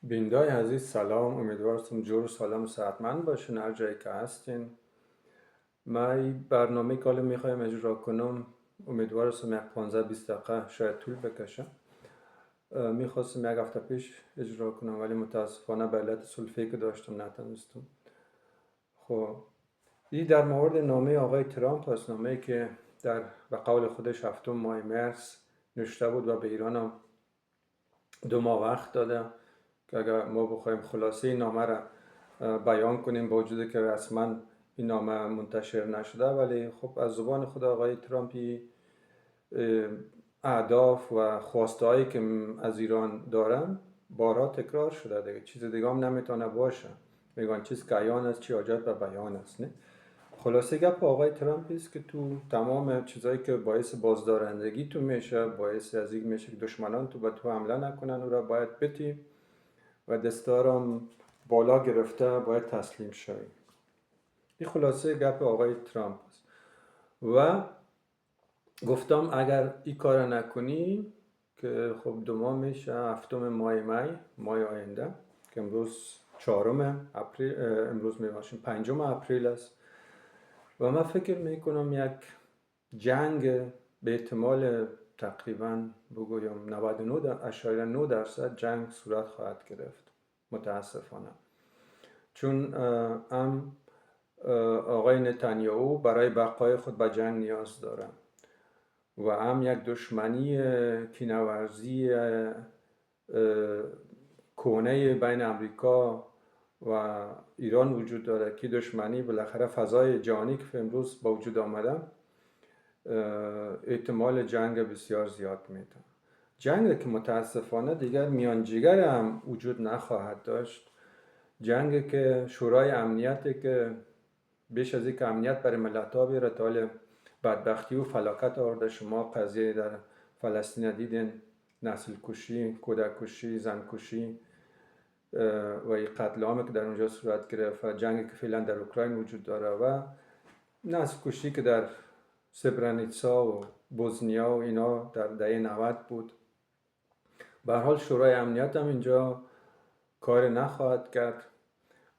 بینندای عزیز سلام، امیدوارم جور و سالم و صحتمند باشین هر جایی که هستین. ما این برنامه که حالا میخوایم اجرا کنم امیدوارم یک 15-20 دقیقه شاید طول بکشه. میخواستم یک هفته پیش اجرا کنم ولی متاسفانه به علت سلفی که داشتم نتونستم. خب این در مورد نامه آقای ترامپ هست، نامه که به قول خودش هفتم ماه مارس نوشته بود و به ایران هم 2 ماه وقت داده که اگر ما بخوایم خلاصه این نامه را بیان کنیم، با وجودی که رسما این نامه منتشر نشده، ولی خب از زبان خود آقای ترامپی اهداف و خواسته هایی که از ایران دارن بارها تکرار شده دیگه، چیز دیگه هم نمیتونه باشه. میگن چیز که عیان است چی حاجت به بیان است، نه؟ خلاصه گپ آقای ترامپی است که تو تمام چیزایی که باعث بازدارندگی تو میشه، باعث از این میشه که دشمنان تو به تو حمله نکنن، او را باید بتی و دستارم بالا گرفته باید تسلیم شوی. این خلاصه گپ آقای ترامپ است و گفتم اگر این کار نکنی که خب 2 ماه میشه، هفتم ماه آینده که امروز 4 اپریل، امروز میباشیم 5 اپریل است و من فکر میکنم یک جنگ به احتمال تقریبا بگویم 99.9% جنگ صورت خواهد گرفت، متاسفانه. چون آقای نتانیاهو برای بقای خود به جنگ نیاز داره و هم یک دشمنی کینه‌ورزی کهنه بین امریکا و ایران وجود داره که دشمنی بالاخره فضای جهانی که امروز با وجود آمده احتمال جنگ بسیار زیاد میده. جنگ که متاسفانه دیگر میانجیگر هم وجود نخواهد داشت، جنگ که شورای امنیت که بیش از اینکه امنیت برای ملت ها بیاره تا بدبختی و فلاکت آورده. شما قضیه در فلسطین دیدین، نسل کشی، کودک کشی، زن کشی و این قتل عامی که در اونجا صورت گرفت و جنگی که فعلا در اوکراین وجود داره و نسل کشی که در سبرانیتسا و بوزنیا و اینا در دهه 90 بود. به هر حال شورای امنیت هم اینجا کار نخواهد کرد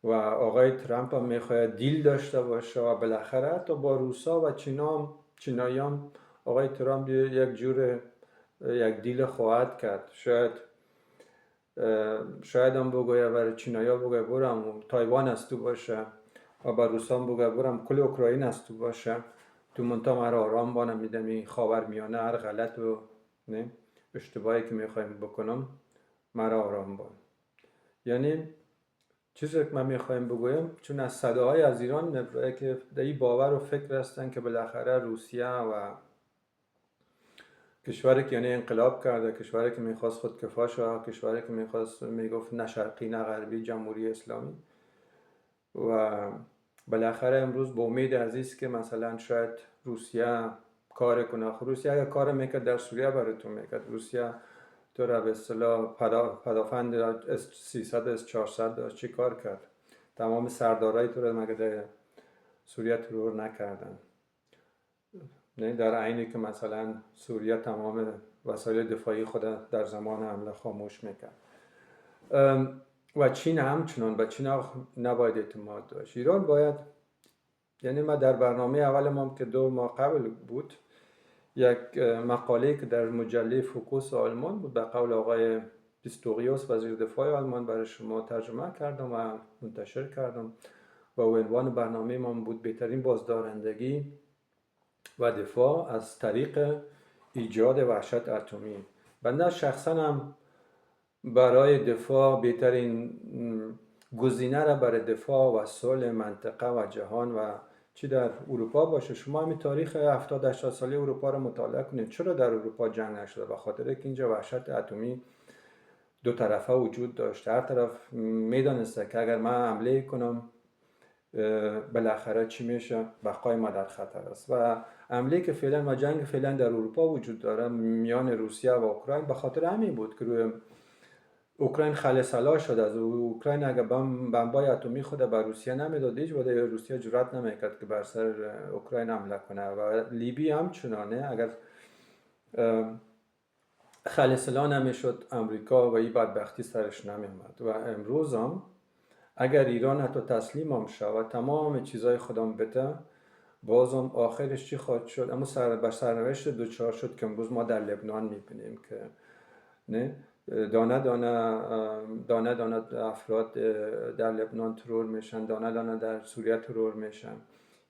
و آقای ترامپ هم میخواهد دیل داشته باشه و بالاخره حتی با روسا و چینایی هم آقای ترامپ یک دیل خواهد کرد. شاید هم بگویه برای چینایی ها بگویه برم تایوان از تو باشه و برای روسا هم بگویه برم کل اوکراین از تو باشه، تو منطقه مرا آرام بانم میدم این خاور میانه هر غلط و نه اشتباهی که میخوایم بکنم مرا آرام بان. یعنی چیزی که من میخوایم بگویم، چون از صداهای از ایران نبرای که در این باور و فکر هستن که بالاخره روسیه و کشوری که یعنی انقلاب کرده، کشوری که میخواست خودکفا شه، کشوری که میخواست میگفت نه شرقی نه غربی، جمهوری اسلامی، و بالاخره امروز با امید عزیز که مثلا شاید روسیه کار کنه. روسیه اگر کار میکرد در سوریه برای تو میکرد. روسیه تو را به اصطلاح پدافند اس 300 اس 400 داشت، چی کار کرد؟ تمام سردارای تو را مگه در سوریه ترور نکردن؟ نه در عینی که مثلا سوریه تمام وسایل دفاعی خود در زمان حمله خاموش میکرد. و چین همچنان، به چین نباید اعتماد داشت. ایران باید، یعنی ما در برنامه اولم که 2 ماه قبل بود یک مقاله که در مجله فوکوس آلمان بود به قول آقای پیستوریوس وزیر دفاع آلمان برای شما ترجمه کردم و منتشر کردم و عنوان برنامه ما بود بهترین بازدارندگی و دفاع از طریق ایجاد وحشت اتمی. بنده شخصا هم برای دفاع بهترین گزینه را برای دفاع و صلح منطقه و جهان و چی در اروپا باشه. شما همین تاریخ 70-80 ساله اروپا رو مطالعه کنید. چرا در اروپا جنگ نشده؟ به خاطر که اینجا وحشت اتمی دو طرفه وجود داشت. هر طرف میدانسته که اگر من حمله کنم بالاخره چی میشه؟ بقای ما در خطر است. و حمله که فعلا و جنگ فعلا در اروپا وجود داره میان روسیه و اوکراین به خاطر همین بود که روی اوکراین خلسلا شد. از اوکراین اگر بمبای اتمی خود به روسیه نمیداد، هیچ وقت روسیه جرأت نمیکرد که بر سر اوکراین حمله کنه. و لیبی هم چنانه. اگر خلصلا نمیشد امریکا و این بدبختی سرش نمیامد. و امروز هم اگر ایران حتی تسلیم هم شود تمام چیزای خودم بده، بازم آخرش چی خواهد شد؟ اما به سرنوشت دوچار شد که امروز ما در لبنان میبینیم که نه، دانه دانه افراد در لبنان ترور میشن، دانه دانه در سوریه ترور میشن.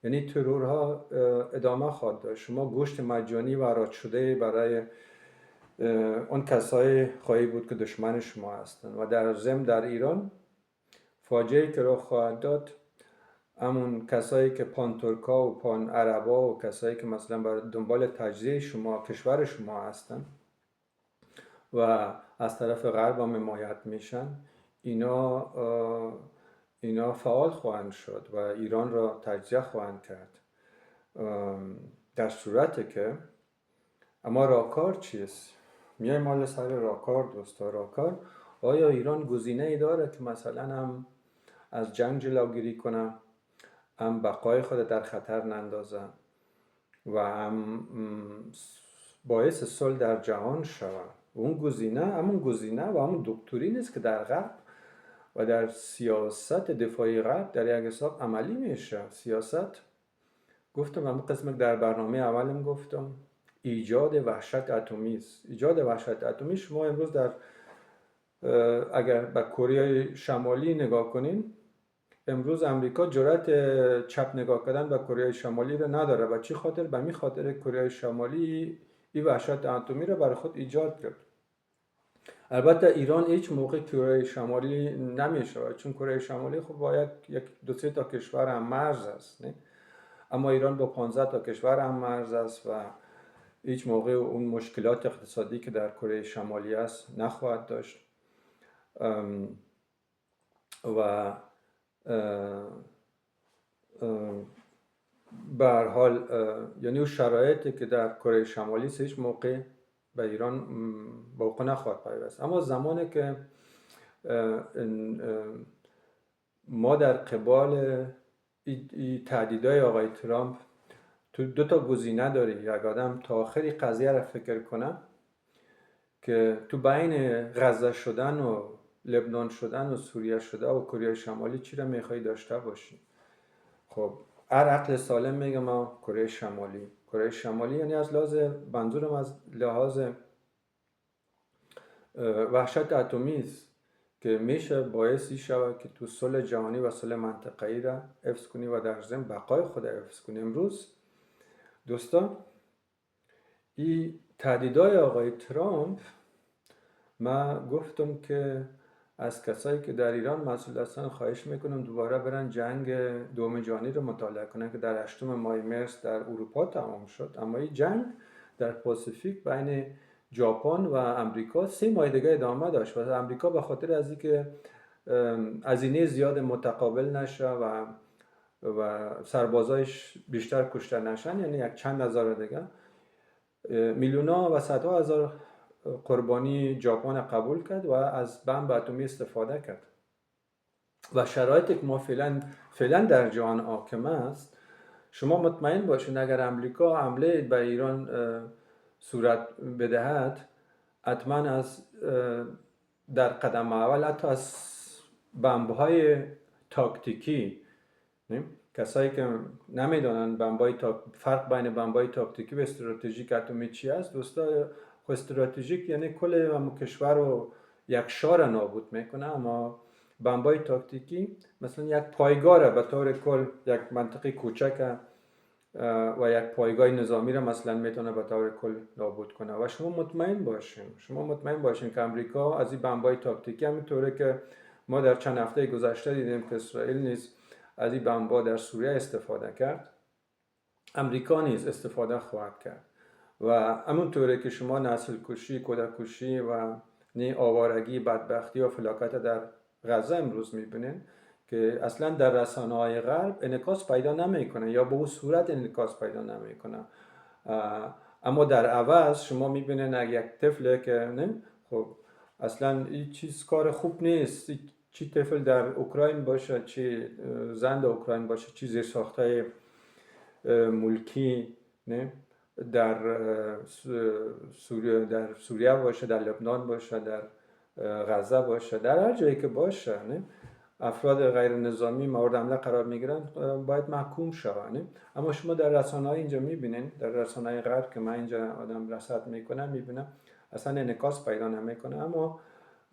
یعنی ترورها ادامه خواهد داشت. شما گوشت مجانی و آراد شده برای اون کسای خواهی بود که دشمن شما هستند. و در ضمن در ایران فاجعه‌ای که رخ خواهد داد، همون کسایی که پان ترکا و پان عربا و کسایی که مثلا بر دنبال تجزیه شما کشور شما هستن و از طرف غرب هم حمایت میشن، اینا فعال خواهند شد و ایران را تجزیه خواهند کرد. در صورتی که اما راهکار چیست؟ میایم مال سر راهکار دوستا. راهکار، آیا ایران گزینه ای داره که مثلا هم از جنگ جلوگیری کنه، هم بقای خود در خطر نندازه و هم باعث صلح در جهان شود؟ اون گزینه همون گزینه و همون دکترین است که در غرب و در سیاست دفاعی غرب در یک حساب عملی میشه. سیاست، گفتم همون قسم در برنامه اولم گفتم، ایجاد وحشت اتمی است. ایجاد وحشت اتمی، شما امروز در اگر به کره شمالی نگاه کنین، امروز امریکا جرأت چپ نگاه کردن به کره شمالی رو نداره. و چی خاطر؟ به می خاطر کره شمالی این وحشت اتمی رو برای خود ایجاد کرد. البته ایران هیچ موقع کره شمالی نمیشه، چون کره شمالی خب باید یک دو سه تا کشور هم مرز است، نه؟ اما ایران با 15 تا کشور هم مرز است و هیچ موقع اون مشکلات اقتصادی که در کره شمالی است نخواهد داشت. و به هر حال یعنی اون شرایطی که در کره شمالی است هیچ موقع به ایران واقع نخواهد پیوست. اما زمانی که ما در قبال تهدیدهای آقای ترامپ تو دو تا گزینه داری، یک آدم تا آخری قضیه را فکر کنه که تو بین غزه شدن و لبنان شدن و سوریه شده و کره شمالی چی را میخوای داشته باشی. خب هر عقل سالم میگه ما کره شمالی یعنی از لحاظ منظورم از لحاظ وحشت اتمی است که میشه باعثی شود که تو صلح جهانی و صلح منطقه‌ای را حفظ کنی و در ضمن بقای خود حفظ کنی. امروز دوستان این تهدیدهای آقای ترامپ، من گفتم که از کسایی که در ایران مسئول هستن خواهش میکنم دوباره برن جنگ دوم جهانی رو مطالعه کنن که در 8 ماه مارس در اروپا تمام شد. اما این جنگ در پاسیفیک بین ژاپن و امریکا 3 ماه دیگه ادامه داشت و امریکا به خاطر از اینکه هزینه زیاد متقابل نشه و سربازایش بیشتر کشته نشن، یعنی یک چند هزار دیگه، میلیون‌ها و صدها هزار قربانی ژاپن قبول کرد و از بمب اتمی استفاده کرد. و شرایطی که ما فعلا در جهان حاکم است، شما مطمئن باشین اگر امریکا حمله به ایران صورت بدهد، حتما از در قدم اول حتی از بمب‌های تاکتیکی، کسایی که نمیدونن فرق بین بمب‌های تاکتیکی و استراتژیک اتمی چی است، دوستا، استراتژیک یعنی کل هم کشور رو یک شار نابود میکنه، اما بمب‌های تاکتیکی مثلا یک پایگاه را به طور کل، یک منطقه کوچک و یک پایگاه نظامی را مثلا میتونه به طور کل نابود کنه. و شما مطمئن باشین که امریکا از این بمب‌های تاکتیکی، همینطوره که ما در چند هفته گذشته دیدیم که اسرائیل نیز از این بمب‌ها در سوریه استفاده کرد، امریکا نیز استفاده خواهد کرد. و همونطوره که شما نسل کشی، کودک کشی و آوارگی، بدبختی و فلاکت در غزه امروز میبینین که اصلا در رسانه‌های غرب انعکاس پیدا نمیکنه یا به اون صورت انعکاس پیدا نمیکنه. اما در عوض شما میبینین یک طفل که نه، خب اصلا این چیز کار خوب نیست، چی طفل در اوکراین باشه، چی زن در اوکراین باشه، چی زیرساخت‌های ملکی، نه، در سوریه باشه، در لبنان باشه، در غزه باشه، در هر جایی که باشه، نه؟ افراد غیر نظامی مورد حمله قرار میگیرن، باید محکوم شوند. اما شما در رسانه‌های اینجا میبینین، در رسانه‌های غرب که من اینجا آدم رصد میکنم میبینم اصلا انعکاس پیدا نمیکنه. اما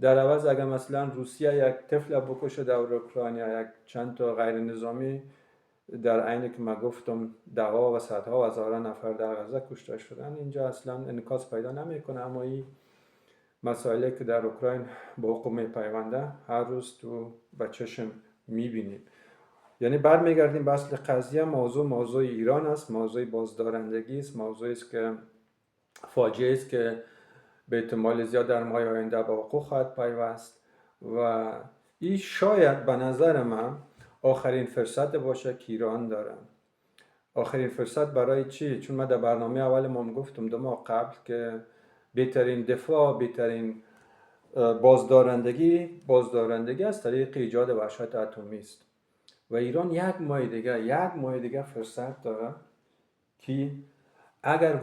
در عوض اگر مثلا روسیه یک طفل بکشه در اوکراین یا یک چند تا غیر نظامی در عینی که من گفتم ده‌ها و صدها و هزاران نفر در غزه کشته شدن، اینجا اصلا انعکاس پیدا نمیکنه. اما این مسائلی که در اوکراین با حقوق میپیونده هر روز تو به چشم میبینیم. یعنی برمیگردیم به اصل قضیه. موضوع ایران است، موضوع بازدارندگی است، موضوعی است که فاجعه است که به احتمال زیاد در ماه آینده به وقوع خواهد پیوست و این شاید به نظر من آخرین فرصت باشه که ایران داره. آخرین فرصت برای چی؟ چون من در برنامه اول ما گفتم 2 ماه قبل که بهترین دفاع، بهترین بازدارندگی از طریق ایجاد وحشت اتمی است و ایران یک ماه دیگه فرصت داره که اگر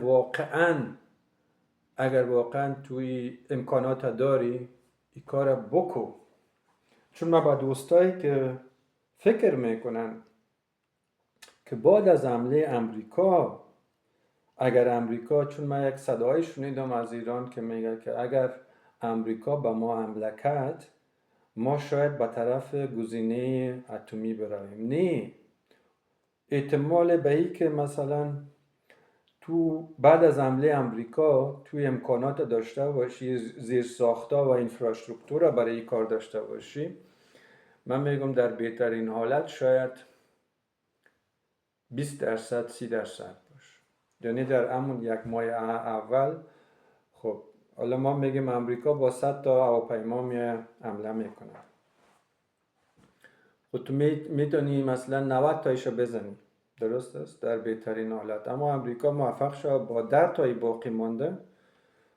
واقعا توی امکانات داری این کار بکو. چون من با دوستایی که فکر میکنن که بعد از حمله امریکا، چون من یک صدایی شنیدم از ایران که میگه که اگر امریکا به ما حمله کرد ما شاید به طرف گزینه اتمی برویم. نه، احتمال به این که مثلا تو بعد از حمله امریکا توی امکانات داشته باشی، زیرساخت‌ها و اینفراستراکچور برای این کار داشته باشی، من میگم در بهترین حالت شاید 20% 30% باشه. یعنی در همون یک ماه اول خب حالا ما میگیم امریکا با 100 تا هواپیما حمله میکنه، خب تو میتونی مثلا 90 تایشو بزنی، درست است در بهترین حالت. اما امریکا موفق شد با 10 تای باقی مانده،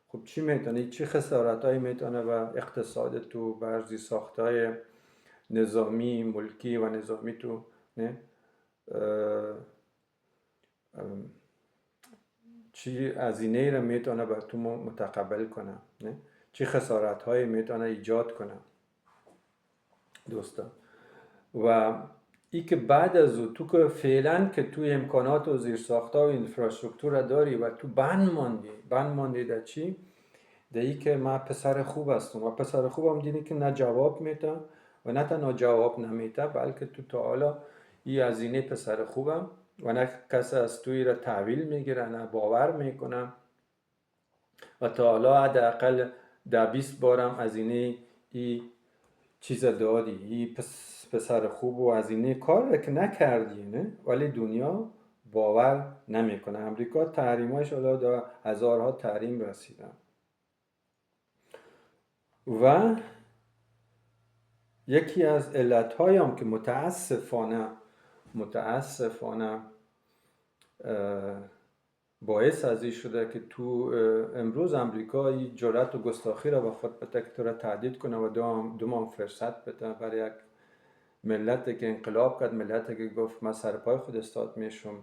خب چی میتونه، چی خسارتایی میتونه و اقتصاد تو برزی ساختای نظامی ملکی و نظامی تو نه چی هزینه را میتونه بر تو متقبل کنه، نه چی خسارت هایی میتونه ایجاد کنه دوستان. و ای که بعد از تو که فعلا که توی امکانات و زیرساخت‌ها و اینفراستراکچور داری و تو بند ماندی در چی؟ در ای که من پسر خوب هستم و پسر خوبم دیدی که نه جواب میده و نه تنها جواب نمیده بلکه تو تا حالا ای هزینه پسر خوبم و نه کسی از توی را تحویل میگیره نه باور میکنه و تا حالا حداقل 10-20 بارم هزینه ای چیز دادی، ای پسر خوب و هزینه کار که نکردی، نه؟ ولی دنیا باور نمیکنه. امریکا تحریماش حالا در هزارها تحریم رسیدن و یکی از علت‌های هم که متاسفانه باعث از این شده که تو امروز امریکا این جرأت و گستاخی را به خود بده که تو را تهدید کنه و دو ماه فرصت بده برای یک ملتی که انقلاب کرد، ملتی که گفت من سر پای خود استاد میشم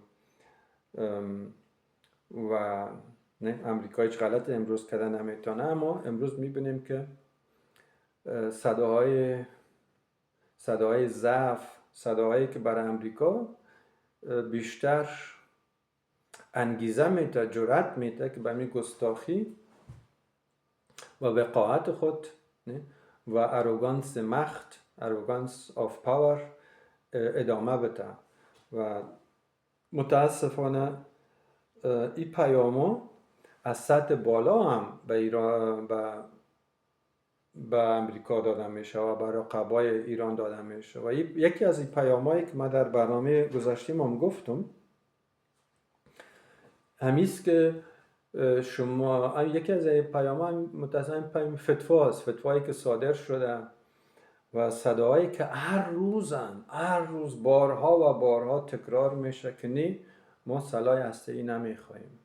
و نه امریکا هیچ غلط امروز کردن نمیتونه. اما امروز میبینیم که صداهای ضعف، صداهایی که برای امریکا بیشتر انگیزه میده، جرأت میده که به این گستاخی و وقاحت خود و اروگانس آف پاور ادامه بده. و متاسفانه این پیاما از سطح بالا هم به ایران به امریکا داده میشه و به رقبای ایران داده میشه و یکی از این پیامایی که من در برنامه گذشتیم هم گفتم همیست که شما یکی از پیام‌ها متاسفانه فتوایی که صادر شده و صداهایی که هر روز بارها و بارها تکرار میشه که نه ما سلاح هسته‌ای نمیخوایم.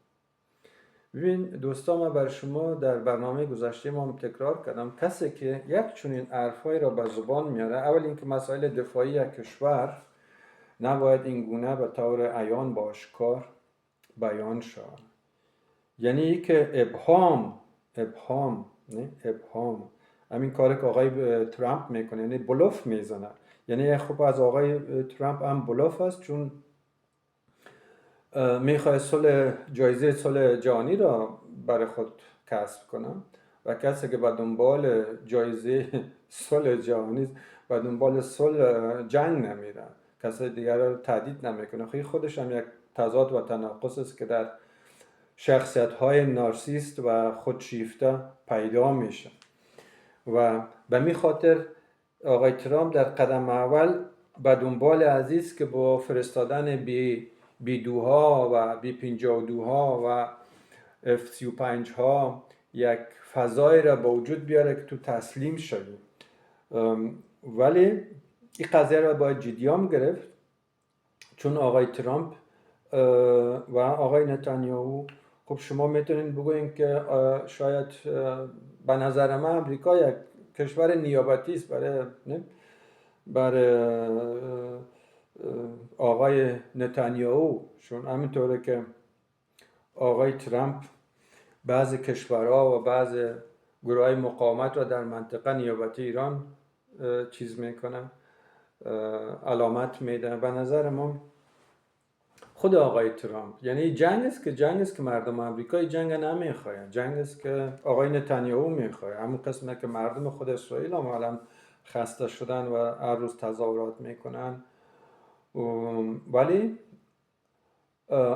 ببین دوستان، من بر شما در برنامه گذشته ما تکرار کردم کسی که یک چنین حرفایی را به زبان میاره، اول اینکه مسائل دفاعی کشور نباید این گونه به طور عیان با آشکار بیان شود. یعنی که ابهام نه ابهام، همین کاری که آقای ترامپ میکنه، یعنی بلوف میزنه. یعنی خب از آقای ترامپ هم بلوف است، چون میخواد جایزه صلح جهانی را برای خود کسب کنه و کسی که به دنبال جایزه صلح جهانی است و دنبال صلح جنگ نمیره، کسی دیگر را تهدید نمیکنه. خودش هم یک تضاد و تناقض است که در شخصیت های نارسیست و خودشیفته پیدا میشه و به می خاطر آقای ترامپ در قدم اول به دنبال عزیز که با فرستادن بی دوها و بی 52 ها و F-35 ها یک فضای را به وجود بیاره که تو تسلیم شدی. ولی این قضیه را باید جدی هم گرفت، چون آقای ترامپ و آقای نتانیاهو، خب شما میتونین بگوین که شاید به نظر من امریکا یک کشور نیابتی است برای آقای نتانیاهو، چون همینطوره که آقای ترامپ بعضی کشورها و بعضی گروهای مقاومت را در منطقه نیابتی ایران چیز میکنه، علامت میده. به نظر ما خود آقای ترامپ، یعنی جنگ است که مردم آمریکا جنگ نمیخواین، جنگ است که آقای نتانیاهو میخواد. همون قسمه که مردم خود اسرائیل هم الان خسته شدن و هر روز تظاهرات میکنن، ولی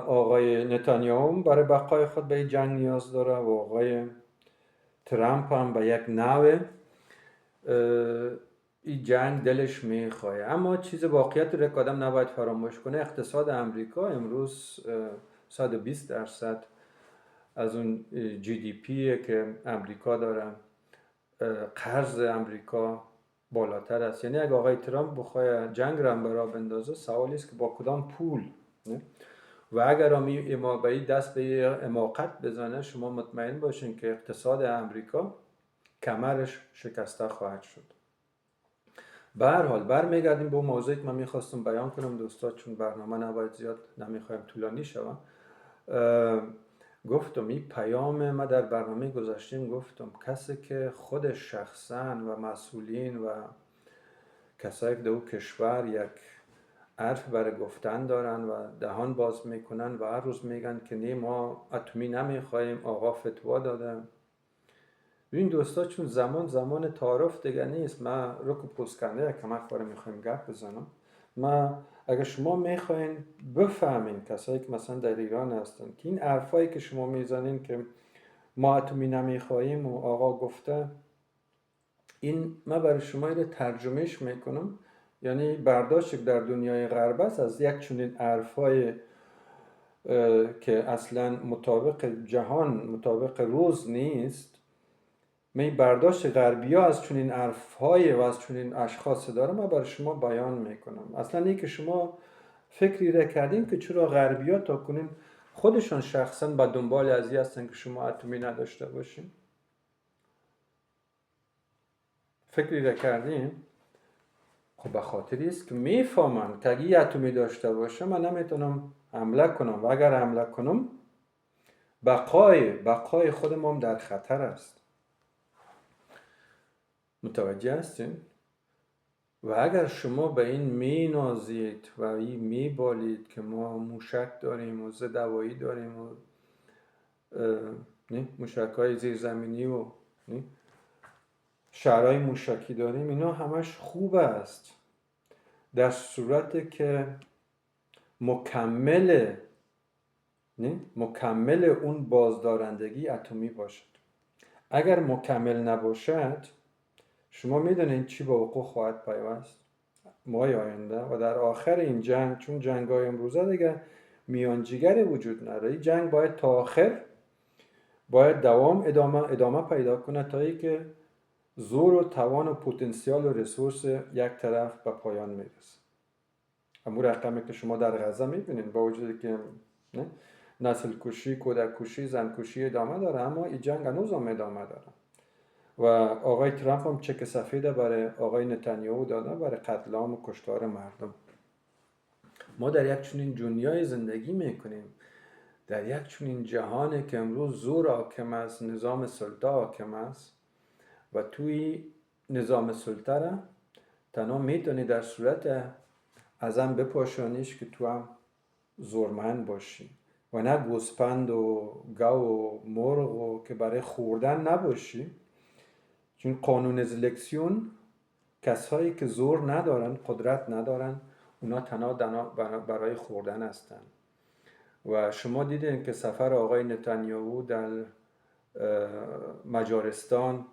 آقای نتانیاهو برای بقای خود به جنگ نیاز داره و آقای ترامپ هم به یک نوع این جنگ دلش میخواه. اما چیز واقعیت رو که آدم نباید فراموش کنه، اقتصاد امریکا امروز 120% از اون جی دی پی که امریکا داره، قرض امریکا بالاتر است. یعنی اگه آقای ترامپ بخواه جنگ را برا بندازه، سوالی است که با کدام پول، نه؟ و اگر به دست به حماقت بزنه، شما مطمئن باشین که اقتصاد امریکا کمرش شکسته خواهد شد. به هر حال برمیگردیم به موضوعی که من میخواستم بیان کنم دوستان، چون برنامه نباید زیاد نمیخوایم طولانی شوم. گفتم این پیام ما در برنامه گذاشتیم، گفتم کسی که خودش شخصا و مسئولین و کسایی که در اون کشور یک حرف برای گفتن دارن و دهان باز میکنن و هر روز میگن که نه ما اتمی نمیخوایم، آقا فتوا دادن. ببین دوستا، چون زمان تعارف دیگه نیست، من رک و پوسکنده که من خواره میخوایم گپ بزنم. اگر شما میخواین بفهمین کسایی که مثلا در ایران هستن که این حرفایی که شما میزنین که ما اتمی نمیخوایم و آقا گفته، این من برای شما رو ترجمهش میکنم. یعنی برداشت که در دنیای غرب است از یک چنین حرفای که اصلا مطابق جهان، مطابق روز نیست، من برداشت غربی ها از چنین حرفهای و از چنین اشخاص داره من برای شما بیان میکنم. اصلا این که شما فکری را کردین که چرا غربی ها تا کنین خودشان شخصا به دنبال ازی هستن که شما اتمی نداشته باشین؟ فکری را کردین؟ خب به خاطری است که میفهمن که اگه اتمی داشته باشه من نمیتونم حمله کنم و اگر حمله کنم بقای خودم هم در خطر است. متوجه هستین؟ و اگر شما به این می نازید و این می بالید که ما موشک داریم و ضد هوایی داریم و موشک های زیرزمینی و شهرهای موشکی داریم، اینا همش خوب است در صورت که مکمل اون بازدارندگی اتمی باشد. اگر مکمل نباشد، شما میدونین چی به وقوع خواهد پیوست ماه آینده و در آخر این جنگ، چون جنگ های امروزه دیگه میانجیگری وجود نداره، این جنگ باید تا آخر باید ادامه پیدا کنه تا ای که زور و توان و پتانسیل و رسورس یک طرف به پایان میرسه. همون رقمی که شما در غزه میبینین، با وجودی که نسل کشی، کودک کشی، زن کشی ادامه داره، اما این جنگ هنوز هم ادامه داره و آقای ترامپ هم چک سفید برای آقای نتانیاهو داده برای قتل عام و کشتار مردم. ما در یک چنین دنیای زندگی میکنیم در یک چنین جهانی که امروز زور حاکم است، نظام سلطه حاکم است و توی نظام سلطه را تنها میتونی در صورت ازم بپاشانیش که تو هم زورمند باشی و نه گوسپند و گو و مرغ و که برای خوردن نباشی. چون قانون سلکسیون کسایی که زور ندارن، قدرت ندارن، اونا تنها برای خوردن هستن. و شما دیدین که سفر آقای نتانیاهو در مجارستان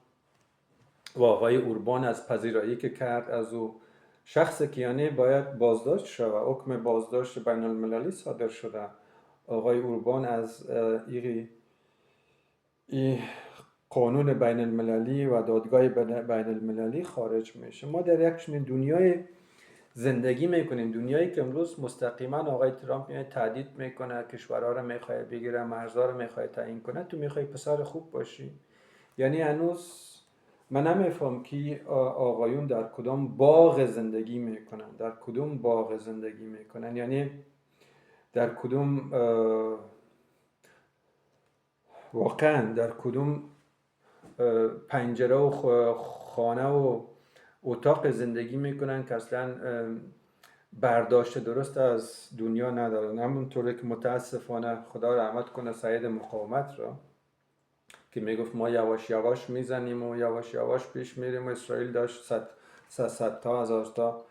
و آقای اوربان از پذیرایی که کرد از او شخص کیانی باید بازداشت شود، حکم بازداشت بین المللی صادر شده. آقای اوربان از این قانون بین المللی و دادگاه بین المللی خارج میشه. ما در یک چنین دنیای زندگی میکنیم، دنیایی که امروز مستقیما آقای ترامپ میاد تهدید میکنه، کشورها رو میخواد بگیره، مرزها رو میخواد تعیین کنه. تو میخوای پسر خوب باشی؟ یعنی هنوز من نمیفهم که آقایون در کدام باغ زندگی میکنن، در کدوم باغ زندگی میکنن، یعنی در کدوم واقعا در کدوم پنجره و خانه و اتاق زندگی میکنن که اصلا برداشت درست از دنیا ندارن. همونطوری که متاسفانه خدا رحمت کنه سید مقاومت را که میگفت ما یواش یواش میزنیم و یواش یواش پیش میریم و اسرائیل داشت صد تا هزار تا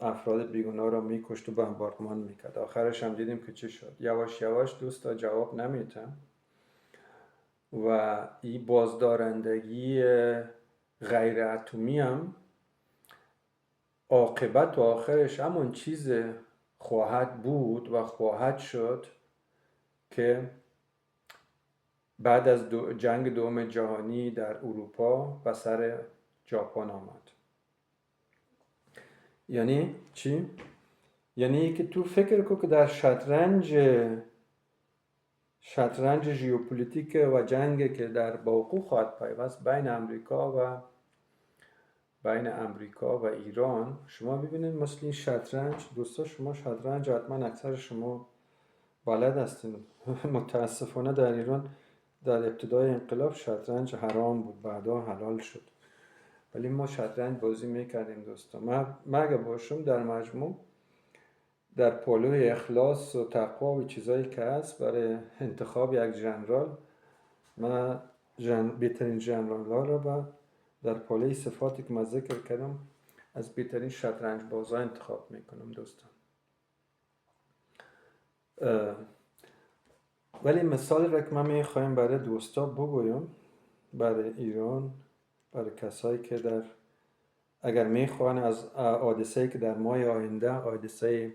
افراد بیگناه را میکشت و بمباردمان میکرد. آخرش هم دیدیم که چی شد. یواش یواش دوستا جواب نمیتن و این بازدارندگی غیر اتمی هم عاقبت و آخرش همون چیز خواهد بود و خواهد شد که بعد از جنگ دوم جهانی در اروپا و سر ژاپن آمد. یعنی چی؟ یعنی که تو فکر کن که در شطرنج ژئوپلیتیک و جنگ که در وقوع خواهد پیوست بین امریکا و ایران، شما ببینید مثل این شطرنج، دوستا شما شطرنج حتما اکثر شما بلد هستین. متاسفانه در ایران در ابتدای انقلاب شطرنج حرام بود، بعدا حلال شد، ولی ما شطرنج بازی میکردیم دوستا. من اگه باشم در مجموع در پالوی اخلاص و تقوا و چیزایی که هست برای انتخاب یک ژنرال، من بهترین ژنرال ها را در پالوی صفاتی که من ذکر کردم از بهترین شطرنج بازا انتخاب میکنم دوستان. ولی مثال را که من میخوایم برای دوستا بگویم، برای ایران، برای کسایی که اگر میخوان از حادثه‌ای که در ماه آینده، حادثه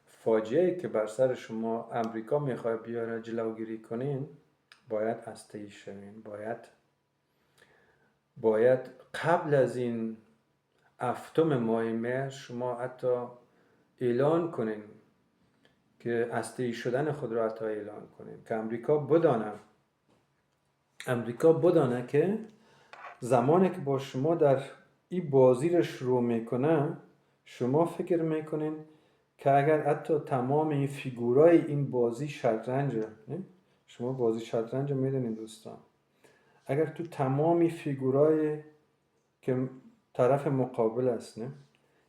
فاجعه‌ای که بر سر شما امریکا میخواد بیاره جلوگیری کنین، باید هسته‌ای شوین. باید قبل از این هفتم ماه مهر شما حتی اعلان کنین که هسته‌ای شدن خود را حتی اعلان کنین که امریکا بدانه که زمانی که با شما در این بازی رو شروع میکنه، شما فکر میکنین که اگر حتی تمام این فیگورای این بازی شطرنج، شما بازی شطرنج میدونین دوستان، اگر تو تمامی فیگورای که طرف مقابل است،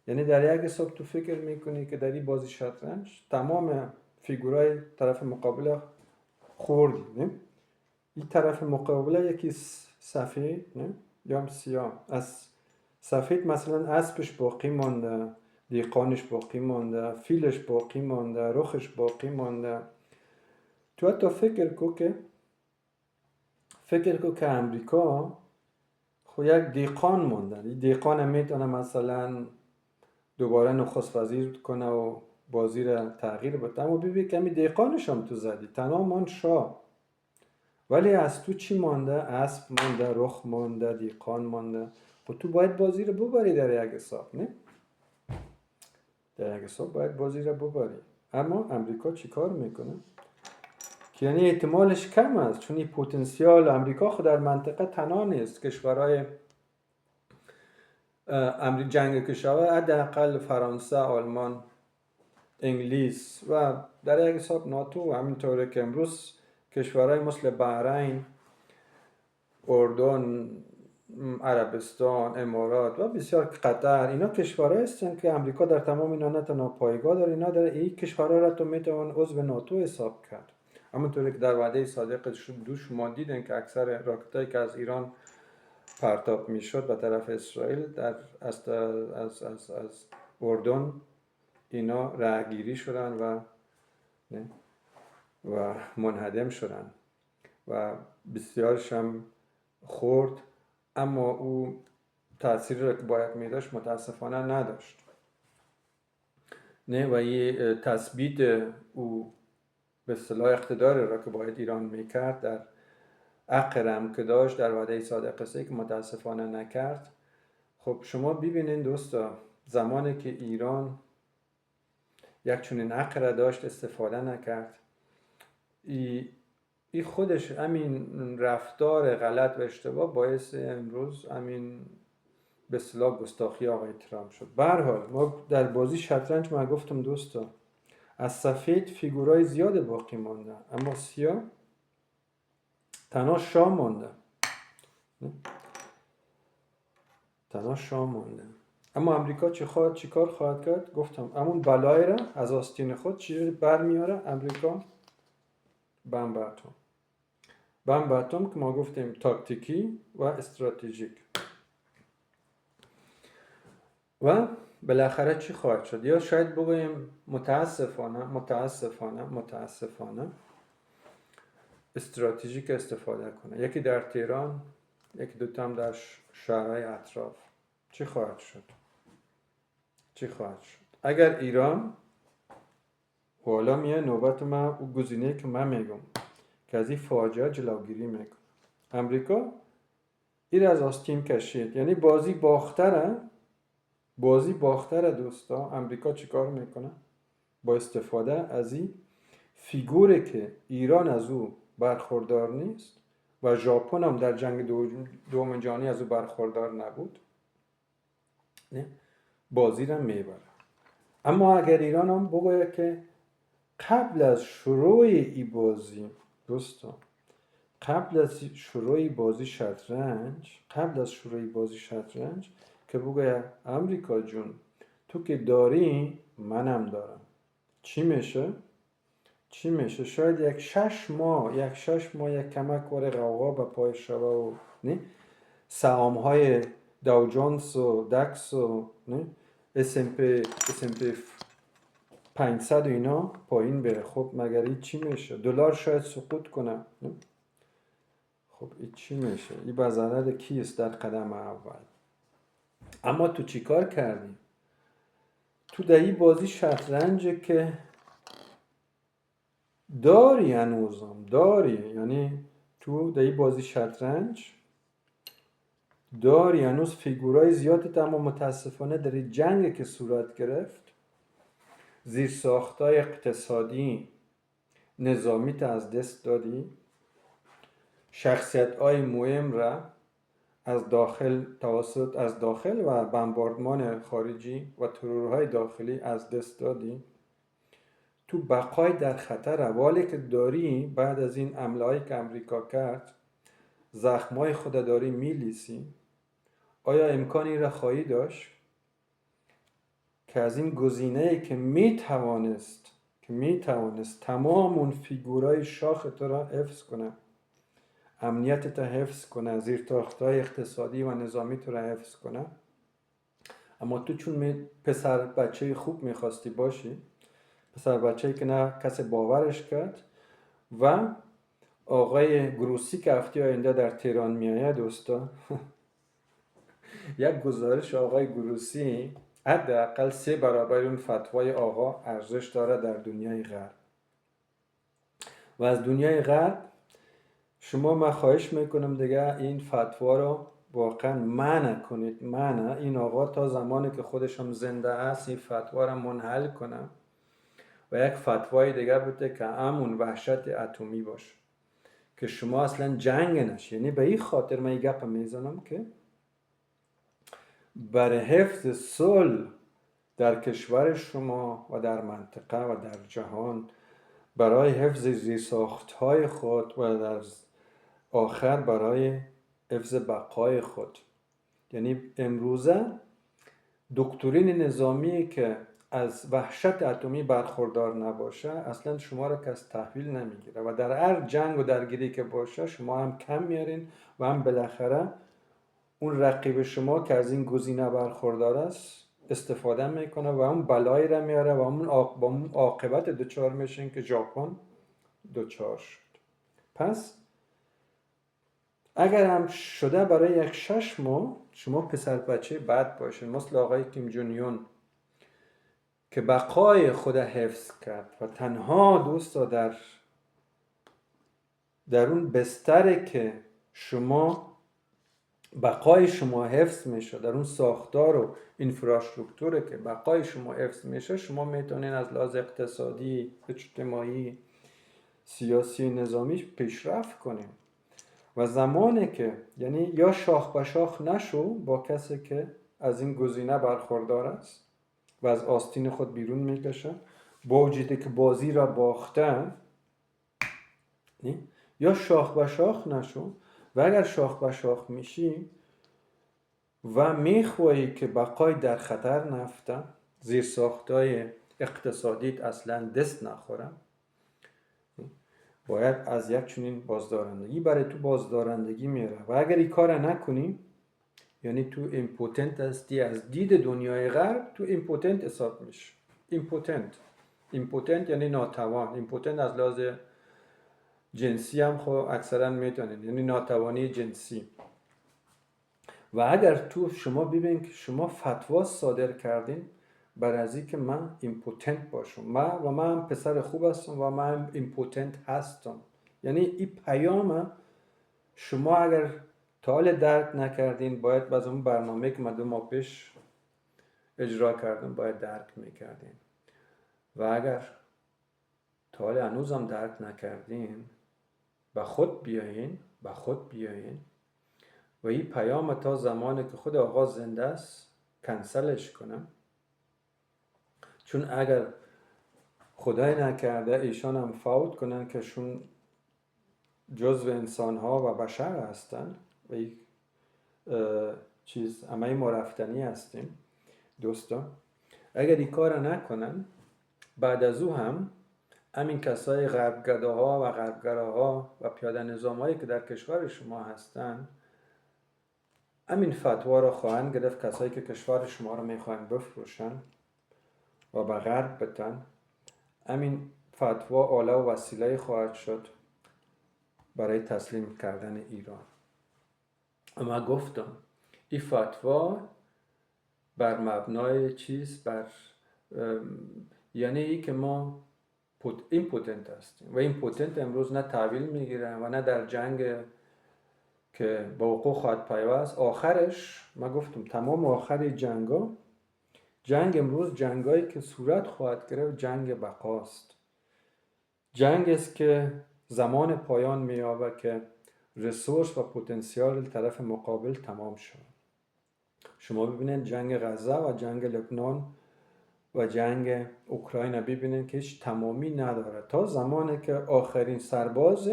یعنی در یک حساب تو فکر میکنی که در این بازی شطرنج تمام فیگورای طرف مقابل خوردی، این طرف مقابل یکی سفید یا سیاه، از سفید مثلا اسبش باقی مانده، دیقانش باقی مانده، فیلش باقی مانده، رخش باقی مانده. تو حتی فکر کو که امریکا خو یک دیقان مانده. این دیقان میتونه مثلا دوباره نخست وزیر کنه و بازی را تغییر بده، اما ببین که همین دیقانش هم تو زدی، تنها مان شاه، ولی از تو چی مانده؟ اسب مانده، رخ مانده، دیقان مانده. خب تو باید بازی رو ببری در یک حساب، نه؟ در یک حساب باید بازی رو ببری. اما امریکا چی کار میکنه؟ که یعنی احتمالش کم است، چون این پتانسیال امریکا خود در منطقه تنها نیست. کشورهای جنگ که شود حداقل فرانسه، آلمان انگلیس و در یک حساب ناتو، همینطوره که امروز کشورهای مثل بحرین، اردن، عربستان، امارات و بسیار قطر، اینا کشورهایی هستند که امریکا در تمام اینا نه تنها پایگاه داره، اینا در این کشورها را تو میتوان عضو ناتو حساب کرد. همونطوری که در وعده صادق شما دیدن که اکثر راکتایی که از ایران پرتاب میشد به طرف اسرائیل از اردن اینا رهگیری شدن و منهدم شدن و بسیارش هم خورد، اما او تأثیری را که باید می داشت متاسفانه نداشت. و یه تثبیت او به اصطلاح اقتدار را که باید ایران میکرد در عقرم که داشت در وعده صادق سه که متاسفانه نکرد. خب شما ببینید دوستا، زمانی که ایران یک چنین عقر داشت استفاده نکرد، این خودش همین رفتار غلط و اشتباه باعث امروز همین به اصطلاح گستاخی آقای ترامپ شد. به هر حال ما در بازی شطرنج ما گفتم دوستا، از سفید فیگورای زیاد باقی مانده، اما سیاه تنها شاه مانده. تنها شاه مانده. اما امریکا چی کار خواهد کرد؟ گفتم همون بلای را از آستین خود چی برمیاره امریکا؟ بمب اتم که ما گفتیم تاکتیکی و استراتژیک. و بالاخره چی خواهد شد؟ یا شاید بگویم متاسفانه استراتژیک استفاده کنه، یکی در تهران، یکی دوتا هم در شهرهای اطراف. چی خواهد شد؟ اگر ایران، حالا میه نوبت من او گزینه که من میگم که از این فاجعه جلوگیری میکنه، امریکا این از آستین کشید، یعنی بازی باختره دوستا. امریکا چیکار میکنه؟ با استفاده از این فیگوری که ایران از او برخوردار نیست و ژاپن هم در جنگ دوم جهانی از او برخوردار نبود، بازی را میبره. اما اگر ایران هم بگوید که قبل از شروع این بازی دوستا، قبل از شروع بازی شطرنج که بگوید امریکا جون تو که داری منم دارم، چی میشه؟ شاید یک 6 ماه یک کمک واره غوغا به پای شبه و سهام های داو جونز و دکس و S&P 500 و اینا پایین بره. خب مگر این چی میشه؟ دلار شاید سقوط کنه. خب این چی میشه؟ این به ضرر کیست در قدم اول؟ اما تو چی کار کردی؟ تو در این بازی شطرنج که داری هنوزم یعنی تو در این بازی شطرنج داری هنوز فیگورای زیادت، اما متاسفانه در این جنگ که صورت گرفت زیرساختای اقتصادی نظامیت از دست دادی، شخصیت‌های مهم را از داخل و بمباردمان خارجی و ترورهای داخلی از دست دادی. تو بقای در خطر، حوالی که داری بعد از این حمله‌ای که امریکا کرد زخمای خود داری میلیسی. آیا امکانی را خواهی داشت که از این گزینه‌ای که میتوانست تمام اون فیگورای شاخ تو را حفظ کنه، امنیت تا حفظ کنه، زیرساخت‌های اقتصادی و نظامی تو را حفظ کنه، اما تو چون پسر بچه خوب میخواستی باشی، پسر بچه‌ای که نه کسی باورش کرد، و آقای گروسی که هفته آینده در تهران میآید دوستا یک گزارش آقای گروسی حداقل 3 برابر اون فتوای آقا ارزش داره در دنیای غرب. و از دنیای غرب شما من خواهش میکنم دیگه این فتوا رو واقعا منع کنید. این آقا تا زمانی که خودش هم زنده است این فتوا رو منحل کنه و یک فتوای دیگه بوده که همون وحشت اتمی باشه که شما اصلا جنگ نشه. یعنی به این خاطر من این گپ میزنم که برای حفظ صلح در کشور شما و در منطقه و در جهان برای حفظ زیرساخت‌های خود و در آخر برای حفظ بقای خود. یعنی امروزه دکترین نظامی که از وحشت اتمی برخوردار نباشه اصلا شما را کس تحویل نمیگیره و در هر جنگ و درگیری که باشه شما هم کم میارین و هم بالاخره اون رقیب شما که از این گزینه برخوردار است استفاده میکنه و اون بلایی را میاره و اون عاقبت دچار میشین که ژاپن دچار شد. پس اگر هم شده برای یک 6 ماه شما پسر بچه بد باشین مثل آقای کیم جون یون که بقای خود حفظ کرد و تنها دوستا در اون بستره که شما بقای شما حفظ میشه، در اون ساختار و اینفراستراکچوره که بقای شما حفظ میشه، شما میتونین از لحاظ اقتصادی، اجتماعی، سیاسی، نظامی پیشرفت کنین. و زمانی که یعنی یا شاخ به شاخ نشو با کسی که از این گزینه برخوردار است و از آستین خود بیرون میکشه با وجودی که بازی را باخته، یا شاخ به شاخ نشو و اگر شاخ به شاخ میشی و میخوایی که بقای در خطر نفته، زیر ساختای اقتصادیت اصلا دست نخوره، باید از یک چنین بازدارندگی برای تو بازدارندگی میره و اگر این کار نکنی یعنی تو ایمپوتنت هستی. از دید دنیای غرب تو ایمپوتنت حساب میشه. ایمپوتنت یعنی ناتوان. ایمپوتنت از لحاظ جنسی هم خب اکثرا میتونین یعنی ناتوانی جنسی. و اگر تو شما ببین که شما فتوا صادر کردین بر از این که من ایمپوتنت باشم، من هم پسر خوب هستم و من هم ایمپوتنت هستم، یعنی این پیام شما اگر تا حال درک نکردین باید باز اون برنامه که من 2 ماه پیش اجرا کردم باید درک میکردین و اگر تا حال هنوز هم درک نکردین به خود بیاین و این پیام تا زمانی که خود آقا زنده است کنسلش کنم، چون اگر خدای نکرده ایشان هم فوت کنن که شون جزو انسان ها و بشر هستن و یک چیز همه ما رفتنی هستیم دوستان، اگر این کار نکنن بعد از او هم همین کسای غربگداها و غربگراها و پیاده نظامایی که در کشور شما هستن همین فتوا را خواهند گرفت، کسایی که کشور شما را میخواهند بفروشن و به غرب بتن، همین فتوا آله و وسیله خواهد شد برای تسلیم کردن ایران. اما گفتم این فتوا بر مبنای چیز یعنی ای که ما ایمپوتنت هستیم و ایمپوتنت امروز نه تحویل میگیره و نه در جنگ که با وقوع خواهد پیوست. آخرش ما گفتم تمام آخر جنگ امروز جنگایی که صورت خواهد گرفت جنگ بقاست، جنگ است که زمان پایان می‌یابد که ریسورس و پتانسیل طرف مقابل تمام شد. شما ببینید جنگ غزه و جنگ لبنان و جنگ اوکراین ببینید که هیچ تمامی نداره تا زمانی که آخرین سرباز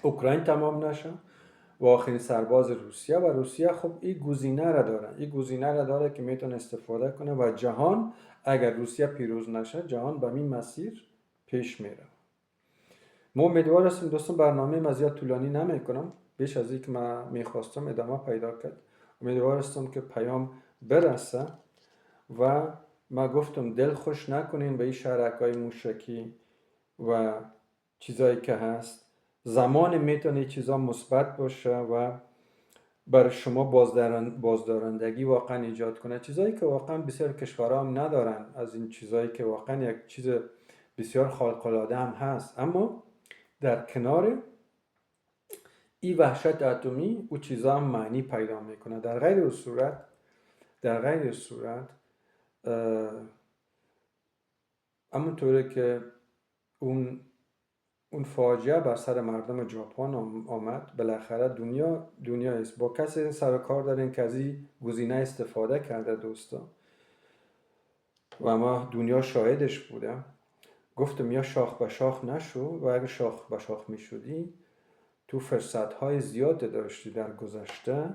اوکراین تمام نشه و آخرین سرباز روسیه خب این گزینه را داره که میتونه استفاده کنه و جهان اگر روسیه پیروز نشه جهان به این مسیر پیش میره. ما امیدوار هستیم دوستان برنامه ما زیاد طولانی نمیکنم، بیش از این که من میخواستم ادامه پیدا کرد. امیدوار هستم که پیام برسه و ما گفتم دل خوش نکنین به این شرکای موشکی و چیزایی که هست. زمان میتونه چیزا مثبت باشه و برای شما بازدارندگی واقعا ایجاد کنه، چیزایی که واقعا بسیار کشورها هم ندارن، از این چیزایی که واقعا یک چیز بسیار خارق‌العاده هم هست. اما در کنار این وحشت اتمی او چیزا هم معنی پیدا میکنه. در غیر صورت همونطوری که اون فاجعه بر سر مردم ژاپن آمد، بالاخره دنیا است با کسی سر کار دارین که از این گزینه استفاده کرده دوستا و ما دنیا شاهدش بودم. گفتم یا شاخ به شاخ نشو، و اگه شاخ به شاخ می شدی تو فرصت‌های زیاد داشتی در گذشته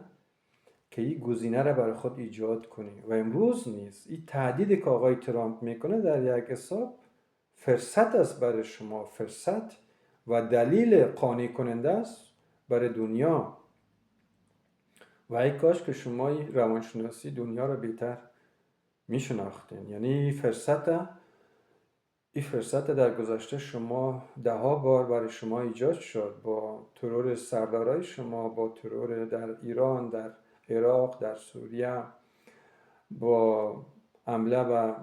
که این گزینه را برای خود ایجاد کنی و امروز نیست. این تهدیدی که آقای ترامپ میکنه در یک حساب فرصت است برای شما، فرصت و دلیل قانع کننده است برای دنیا. و ای کاش که شما روانشناسی دنیا را بهتر میشناختین. یعنی این فرصت در گذشته شما ده ها بار برای شما ایجاد شد، با ترور سردارای شما، با ترور در ایران، در عراق، در سوریه، با حمله به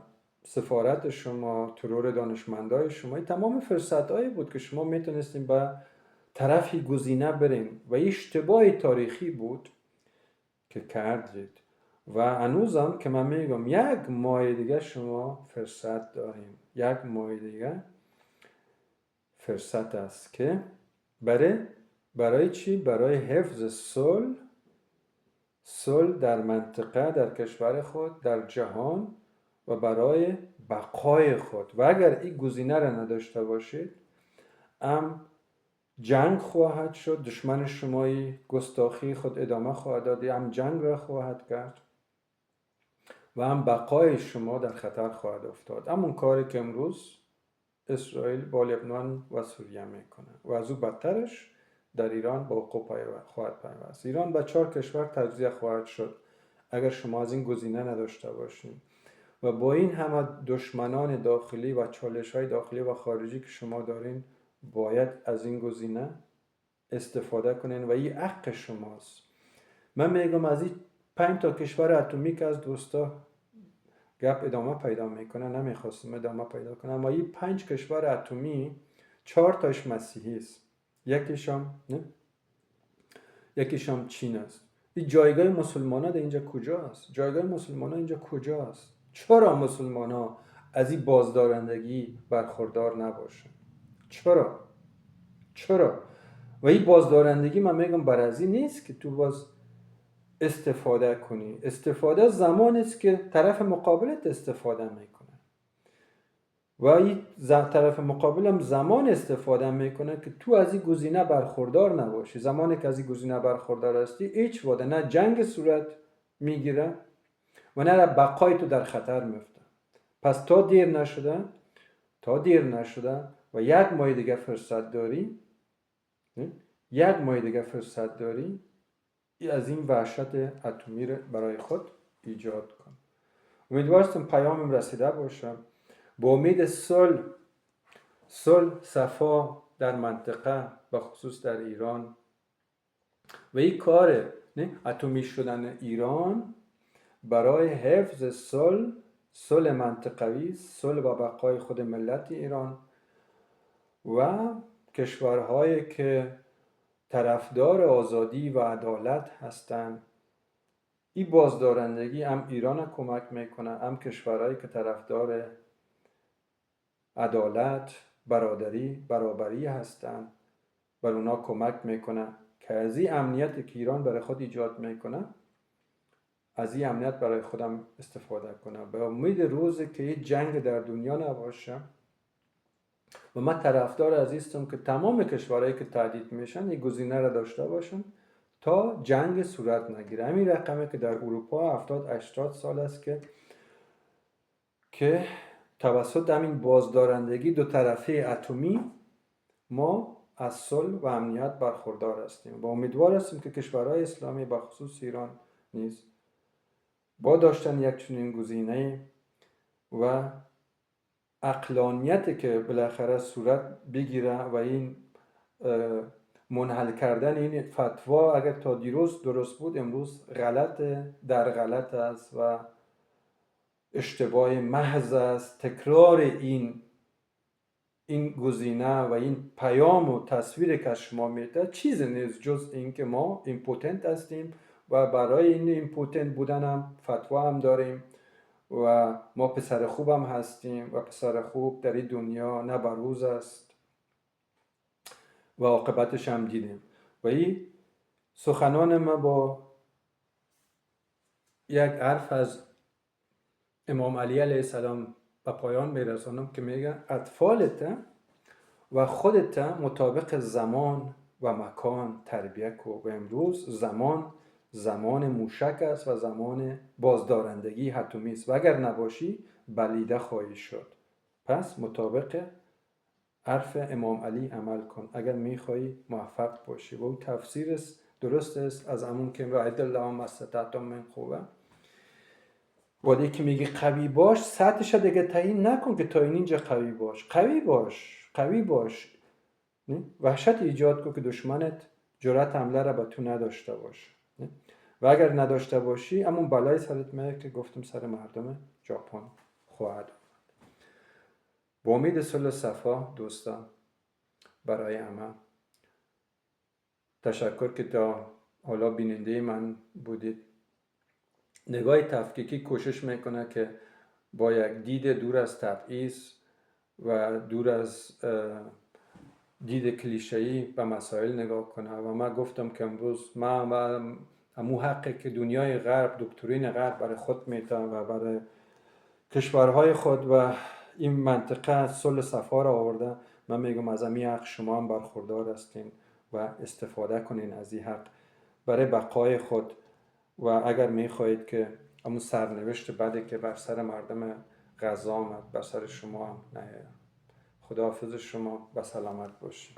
سفارت شما، ترور دانشمندای شما. این تمام فرصت هایی بود که شما میتونستین به طرفی گزینه برین و این اشتباه تاریخی بود که کردید. و هنوزم که من میگم یک ماه دیگه شما فرصت دارین، یک ماه دیگه فرصت است که برای چی؟ برای حفظ صلح در منطقه، در کشور خود، در جهان و برای بقای خود. و اگر این گزینه را نداشته باشید، جنگ خواهد شد، دشمن شمایی گستاخی خود ادامه خواهد داد، هم جنگ را خواهد کرد و هم بقای شما در خطر خواهد افتاد. همون کاری که امروز اسرائیل با لبنان و سوریه میکنه و از او بدترش در ایران با وقوع خواهد پیوست. ایران به 4 کشور تجزیه خواهد شد اگر شما از این گزینه نداشته باشید. و با این همه دشمنان داخلی و چالش‌های داخلی و خارجی که شما دارین، باید از این گزینه استفاده کنین و این حق شماست. من میگم از این 5 تا کشور اتمی که از دوستا گپ ادامه پیدا میکنه، نمیخواستم ادامه پیدا کنم، اما این 5 کشور اتمی 4 تاش مسیحی است، یکیشم چین است. این جایگاه مسلمان ها در اینجا کجاست؟ جایگاه مسلمان ها اینجا کجاست؟ چرا مسلمان ها از این بازدارندگی برخوردار نباشن؟ چرا؟ و این بازدارندگی من میگم برازی نیست که تو باز استفاده کنی. استفاده زمانی است که طرف مقابلت استفاده میکنه و این طرف مقابل هم زمان استفاده میکنه که تو از این گزینه برخوردار نباشی. زمانی که از این گزینه برخوردار هستی، هیچ وقت نه جنگ صورت میگیره و نه بقای تو در خطر میفته. پس تا دیر نشده و یک ماه دیگه فرصت داری، از این وحشت اتمی رو برای خود ایجاد کن. امیدوارم پیامم رسیده باشم. با امید صلح، صفا در منطقه، به خصوص در ایران و این کار اتمی شدن ایران برای حفظ صلح منطقوی، صلح و بقای خود ملت ایران و کشورهایی که طرفدار آزادی و عدالت هستند. این بازدارندگی هم ایران کمک میکنه، هم کشورهایی که طرفدار عدالت، برابری هستند بر اونا کمک میکنه که از این امنیتی که ایران برای خود ایجاد میکنه، از این امنیت برای خودم استفاده کنه. به امید روزی که این جنگ در دنیا نباشه و من طرفدار عزیزم که تمام کشورهایی که تهدید میشن این گزینه را داشته باشن تا جنگ صورت نگیره. همین رقمی که در اروپا 70-80 سال است که توسط همین بازدارندگی دو طرفه اتمی ما از صلح و امنیت برخوردار هستیم و امیدوار هستیم که کشورهای اسلامی به خصوص ایران نیز با داشتن یک چنین گزینه و عقلانیتی که بالاخره صورت بگیره و این منحل کردن این فتوا اگر تا دیروز درست بود، امروز غلط است و اشتباه محض است. تکرار این گزینه و این پیام و تصویری که از شما میده چیزی نیست جز این که ما ایمپوتنت هستیم و برای این ایمپوتنت بودن هم فتوا هم داریم و ما پسر خوب هم هستیم و پسر خوب در این دنیا نه بروز است و عاقبتش هم دیدیم. و این سخنان ما با یک حرف از امام علی علیه السلام به پایان میرسانم که میگه اطفالت و خودت مطابق زمان و مکان تربیه کو. و امروز زمان موشک است و زمان بازدارندگی حتمی است و اگر نباشی بلیده خواهی شد. پس مطابق حرف امام علی عمل کن اگر میخوایی موفق باشی. و اون تفسیر است، درست است، از همون که وعد الله ما استطعتم من قوه. ولی که میگی قوی باش، سطحش دیگه تعیین نکن که تا اینجا قوی باش. قوی باش وحشت ایجاد کن که دشمنت جرأت حمله را به تو نداشته باشه. و اگر نداشته باشی همون بلای سرت میاد که گفتم سر مردم ژاپن خواهد. با امید صلح صفا دوستان برای همه. تشکر که تا حالا بیننده من بودید. نگاه تفکیکی کوشش میکنه که با یک دید دور از تبعیض و دور از دید کلیشه‌ای به مسائل نگاه کنه. و من گفتم که امروز من همون حقی که دنیای غرب، دکترین غرب برای خود میتن و برای کشورهای خود و این منطقه صلح صفا را آورده، من میگم از این حق شما هم برخوردار هستین و استفاده کنین از این حق برای بقای خود. و اگر میخواهید که همون سرنوشت بعدی که بر سر مردم غزه آمد بر سر شما هم نیاید. خداحافظ شما، به سلامت باشید.